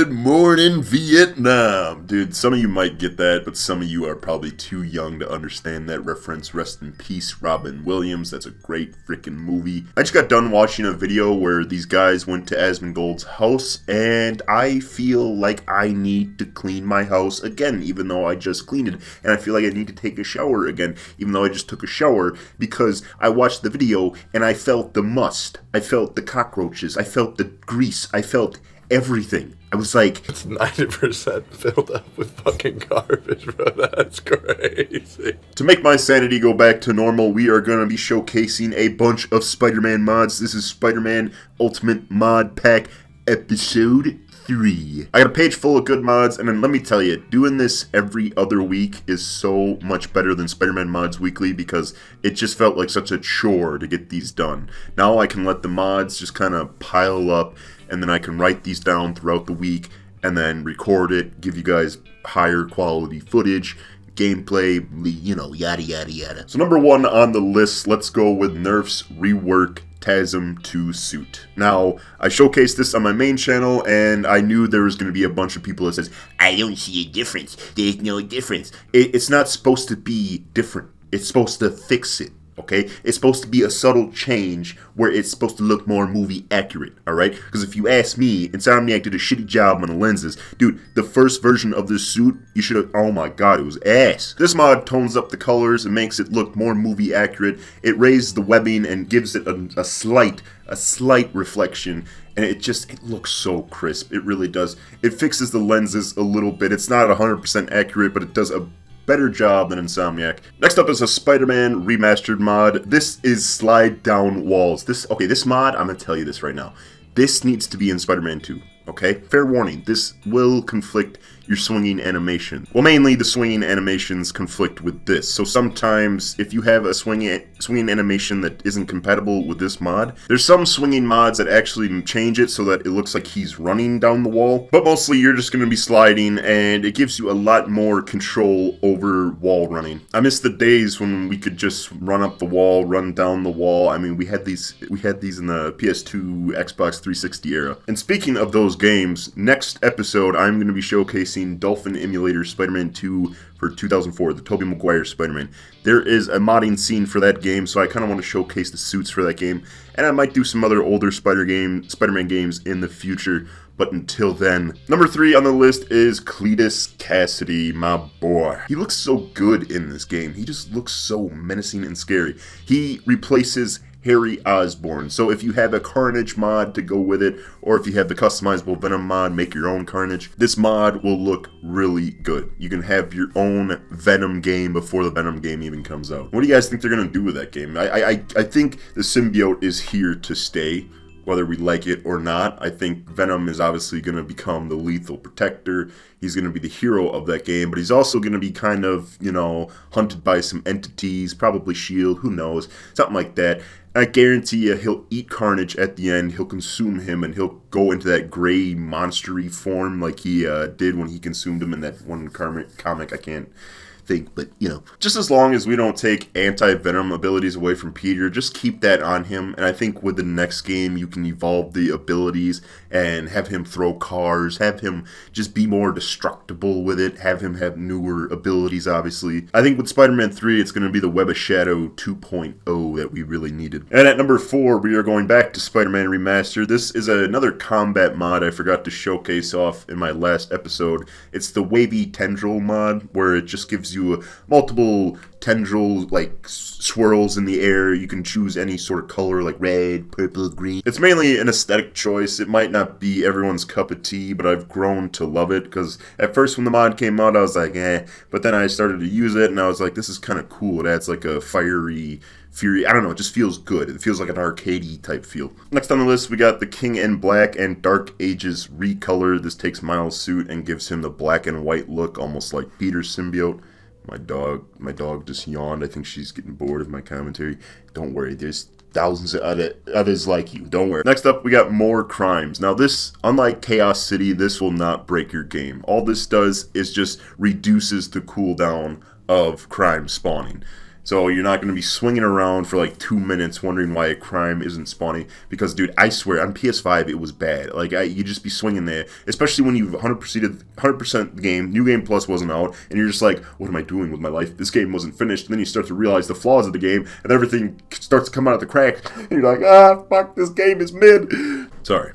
Good morning, Vietnam. Dude, some of you might get that, but some of you are probably too young to understand that reference. Rest in peace, Robin Williams. That's a great freaking movie. I just got done watching a video where these guys went to Asmongold's house, and I feel like I need to clean my house again, even though I just cleaned it. And I feel like I need to take a shower again, even though I just took a shower, because I watched the video and I felt the must. I felt the cockroaches. I felt the grease. I felt everything. I was like, it's 90% filled up with fucking garbage, bro. That's crazy. To make my sanity go back to normal, we are going to be showcasing a bunch of Spider-Man mods. This is Spider-Man Ultimate Mod Pack Episode 3. I got a page full of good mods, and then let me tell you, doing this every other week is so much better than Spider-Man Mods Weekly because it just felt like such a chore to get these done. Now I can let the mods just kind of pile up, and then I can write these down throughout the week and then record it, give you guys higher quality footage, gameplay, you know, yada yada yada. So number one on the list, let's go with Nerf's rework TASM 2 suit. Now, I showcased this on my main channel, and I knew there was going to be a bunch of people that says, I don't see a difference. There's no difference. It's not supposed to be different. It's supposed to fix it. Okay, it's supposed to be a subtle change where it's supposed to look more movie accurate, alright? Because if you ask me, Insomniac did a shitty job on the lenses. Dude, the first version of this suit, you should have, oh my god, it was ass. This mod tones up the colors and makes it look more movie accurate. It raises the webbing and gives it a slight reflection. And it looks so crisp. It really does. It fixes the lenses a little bit. It's not 100% accurate, but it does a better job than Insomniac. Next up is a Spider-Man remastered mod. This is slide down walls. This mod, I'm gonna tell you this right now. This needs to be in Spider-Man 2. Okay? Fair warning, this will conflict your swinging animation. Well, mainly the swinging animations conflict with this. So sometimes, if you have a swinging animation that isn't compatible with this mod, there's some swinging mods that actually change it so that it looks like he's running down the wall. But mostly, you're just going to be sliding, and it gives you a lot more control over wall running. I miss the days when we could just run up the wall, run down the wall. I mean, we had these in the PS2, Xbox 360 era. And speaking of those games, next episode, I'm going to be showcasing Dolphin Emulator Spider-Man 2 for 2004, the Tobey Maguire Spider-Man. There is a modding scene for that game, so I kind of want to showcase the suits for that game, and I might do some other older Spider-Man games in the future, but until then. Number 3 on the list is Cletus Cassidy, my boy. He looks so good in this game. He just looks so menacing and scary. He replaces Harry Osborn. So if you have a Carnage mod to go with it, or if you have the customizable Venom mod, make your own Carnage, this mod will look really good. You can have your own Venom game before the Venom game even comes out. What do you guys think they're going to do with that game? I think the symbiote is here to stay, whether we like it or not. I think Venom is obviously going to become the lethal protector. He's going to be the hero of that game, but he's also going to be kind of, you know, hunted by some entities, probably S.H.I.E.L.D., who knows, something like that. I guarantee you he'll eat Carnage at the end, he'll consume him, and he'll go into that gray monstery form like he did when he consumed him in that one comic I can't think, but you know, just as long as we don't take anti-venom abilities away from Peter, just keep that on him. And I think with the next game you can evolve the abilities and have him throw cars, have him just be more destructible with it, have him have newer abilities. Obviously, I think with Spider-Man 3 it's going to be the Web of Shadow 2.0 that we really needed. And at number 4 we are going back to Spider-Man Remastered. This is another combat mod I forgot to showcase off in my last episode. It's the Wavy Tendril mod, where it just gives you multiple tendril like swirls in the air. You can choose any sort of color like red, purple, green. It's mainly an aesthetic choice. It might not be everyone's cup of tea, but I've grown to love it because at first when the mod came out I was like but then I started to use it and I was like, this is kind of cool. It adds like a fiery fury. I don't know, it just feels good. It feels like an arcadey type feel. Next on the list we got the King in Black and Dark Ages recolor. This takes Miles' suit and gives him the black and white look, almost like Peter's symbiote. My dog just yawned. I think she's getting bored of my commentary. Don't worry, there's thousands of others like you. Don't worry. Next up, we got more crimes. Now this, unlike Chaos City, this will not break your game. All this does is just reduces the cooldown of crime spawning. So you're not going to be swinging around for like 2 minutes wondering why a crime isn't spawning. Because, dude, I swear, on PS5, it was bad. Like, you just be swinging there, especially when you've 100% the game, New Game Plus wasn't out, and you're just like, what am I doing with my life? This game wasn't finished. And then you start to realize the flaws of the game, and everything starts to come out of the crack, and you're like, fuck, this game is mid. Sorry.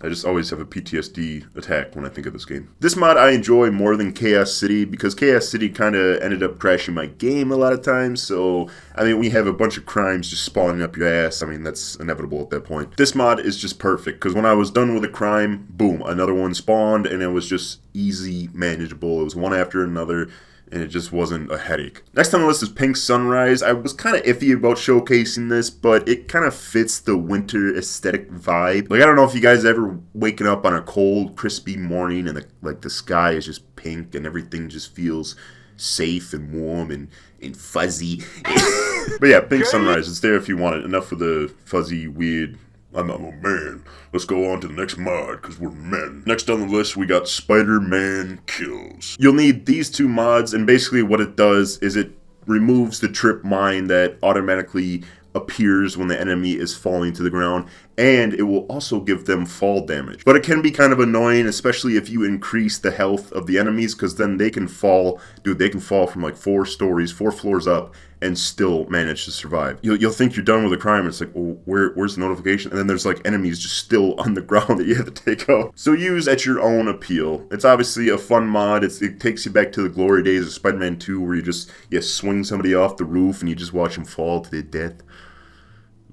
I just always have a PTSD attack when I think of this game. This mod I enjoy more than Chaos City because Chaos City kind of ended up crashing my game a lot of times. So, I mean, we have a bunch of crimes just spawning up your ass. I mean, that's inevitable at that point. This mod is just perfect because when I was done with a crime, boom, another one spawned and it was just easy, manageable. It was one after another. And it just wasn't a headache. Next on the list is Pink Sunrise. I was kind of iffy about showcasing this, but it kind of fits the winter aesthetic vibe. Like, I don't know if you guys ever waking up on a cold, crispy morning and the sky is just pink and everything just feels safe and warm and fuzzy. But yeah, Pink Sunrise. It's there if you want it. Enough of the fuzzy, weird, I'm a man. Let's go on to the next mod, because we're men. Next on the list, we got Spider-Man Kills. You'll need these two mods, and basically what it does is it removes the trip mine that automatically appears when the enemy is falling to the ground, and it will also give them fall damage. But it can be kind of annoying, especially if you increase the health of the enemies, because then they can fall, dude, they can fall from like 4 floors up, and still manage to survive. You'll think you're done with a crime, it's like, well, where's the notification? And then there's like enemies just still on the ground that you have to take out. So use at your own appeal. It's obviously a fun mod. It takes you back to the glory days of Spider-Man 2 where you swing somebody off the roof and you just watch them fall to their death.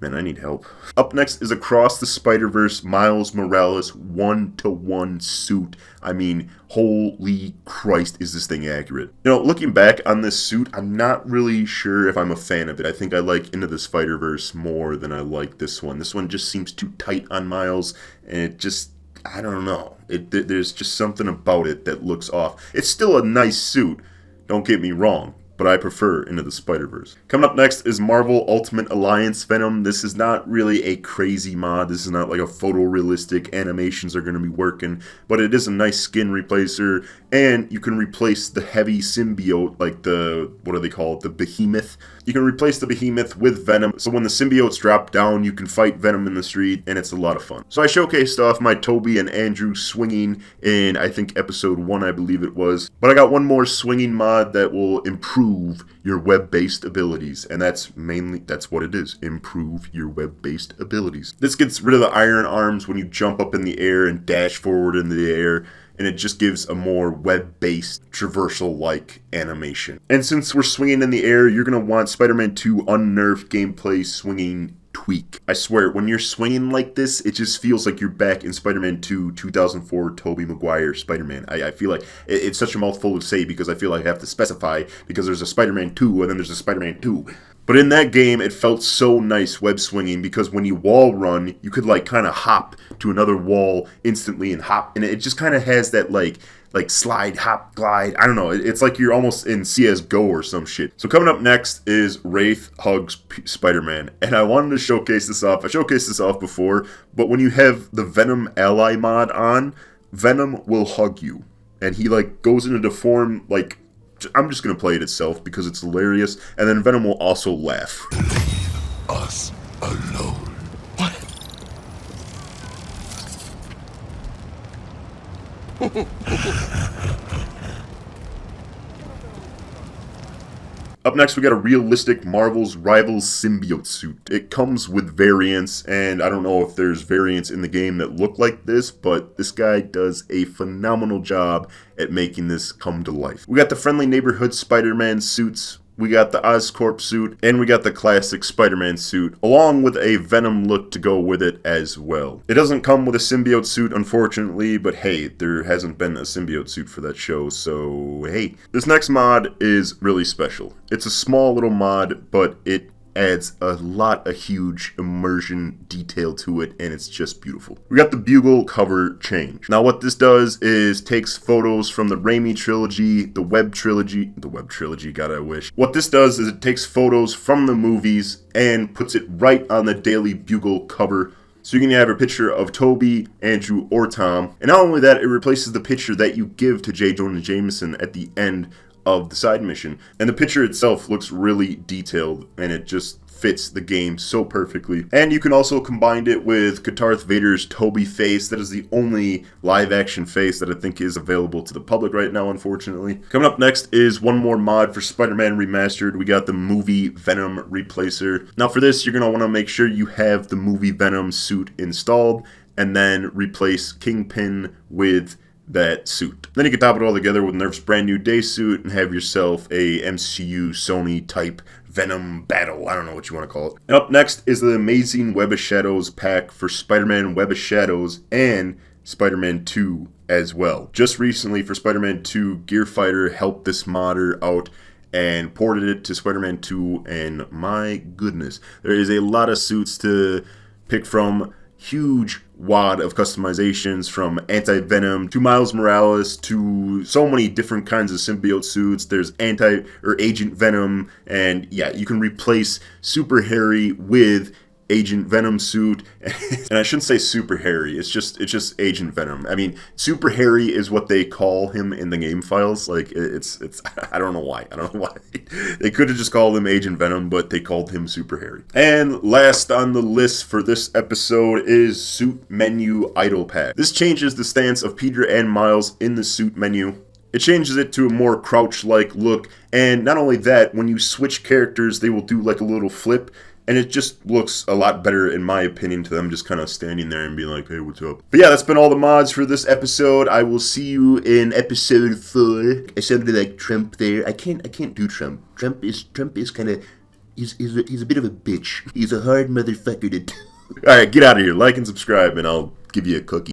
Man, I need help. Up next is Across the Spider-Verse Miles Morales 1-to-1 suit. I mean, holy Christ, is this thing accurate. You know, looking back on this suit, I'm not really sure if I'm a fan of it. I think I like Into the Spider-Verse more than I like this one. This one just seems too tight on Miles, and it just, I don't know. There's just something about it that looks off. It's still a nice suit, don't get me wrong, but I prefer Into the Spider-Verse. Coming up next is Marvel Ultimate Alliance Venom. This is not really a crazy mod. This is not like a photorealistic animations are going to be working, but it is a nice skin replacer, and you can replace the heavy symbiote, like the, what do they call it, the behemoth. You can replace the behemoth with Venom, so when the symbiotes drop down, you can fight Venom in the street, and it's a lot of fun. So I showcased off my Toby and Andrew swinging in, I think, episode 1, I believe it was. But I got one more swinging mod that will improve your web-based abilities, and that's what it is, improve your web-based abilities. This gets rid of the iron arms when you jump up in the air and dash forward in the air, and it just gives a more web-based, traversal-like animation. And since we're swinging in the air, you're going to want Spider-Man 2 unnerfed gameplay swinging tweak. I swear, when you're swinging like this, it just feels like you're back in Spider-Man 2 2004 Tobey Maguire Spider-Man. I feel like it's such a mouthful to say because I feel like I have to specify because there's a Spider-Man 2 and then there's a Spider-Man 2. But in that game, it felt so nice web swinging because when you wall run, you could like kind of hop to another wall instantly and hop, and it just kind of has that like slide, hop, glide. I don't know. It's like you're almost in CSGO or some shit. So coming up next is Wraith Hugs Spider-Man. And I wanted to showcase this off. I showcased this off before, but when you have the Venom Ally mod on, Venom will hug you. And he like goes into the form like, I'm just going to play it itself because it's hilarious. And then Venom will also laugh. Leave us alone. Up next, we got a realistic Marvel's Rivals symbiote suit. It comes with variants, and I don't know if there's variants in the game that look like this, but this guy does a phenomenal job at making this come to life. We got the Friendly Neighborhood Spider-Man suits, we got the Oscorp suit, and we got the classic Spider-Man suit, along with a Venom look to go with it as well. It doesn't come with a symbiote suit, unfortunately, but hey, there hasn't been a symbiote suit for that show, so hey. This next mod is really special. It's a small little mod, but it adds a lot of huge immersion detail to it, and it's just beautiful. We got the Bugle cover change. Now what this does is takes photos from the Raimi trilogy, the web trilogy, God I wish. What this does is it takes photos from the movies and puts it right on the Daily Bugle cover. So you can have a picture of Toby, Andrew, or Tom. And not only that, it replaces the picture that you give to J. Jonah Jameson at the end of the side mission. And the picture itself looks really detailed, and it just fits the game so perfectly. And you can also combine it with Darth Vader's Toby face. That is the only live action face that I think is available to the public right now, unfortunately. Coming up next is one more mod for Spider-Man Remastered. We got the movie Venom Replacer. Now for this, you're going to want to make sure you have the movie Venom suit installed, and then replace Kingpin with that suit. Then you can top it all together with Nerf's brand new day suit and have yourself a MCU Sony type Venom battle. I don't know what you want to call it. And up next is the Amazing Web of Shadows pack for Spider-Man Web of Shadows and Spider-Man 2 as well. Just recently for Spider-Man 2, Gearfighter helped this modder out and ported it to Spider-Man 2, and my goodness, there is a lot of suits to pick from. Huge wad of customizations, from Anti-Venom to Miles Morales to so many different kinds of symbiote suits. There's Agent Venom, and yeah, you can replace Super Harry with Agent Venom suit. And I shouldn't say Super Harry, it's just Agent Venom. I mean, Super Harry is what they call him in the game files. Like, it's I don't know why. They could have just called him Agent Venom, but they called him Super Harry. And last on the list for this episode is Suit Menu Idle Pack. This changes the stance of Peter and Miles in the suit menu. It changes it to a more crouch-like look, and not only that, when you switch characters, they will do like a little flip. And it just looks a lot better, in my opinion, to them just kind of standing there and being like, hey, what's up? But yeah, that's been all the mods for this episode. I will see you in episode 4. I sounded like Trump there. I can't do Trump. Trump is kind of, he's a bit of a bitch. He's a hard motherfucker to do. Alright, get out of here. Like and subscribe, and I'll give you a cookie.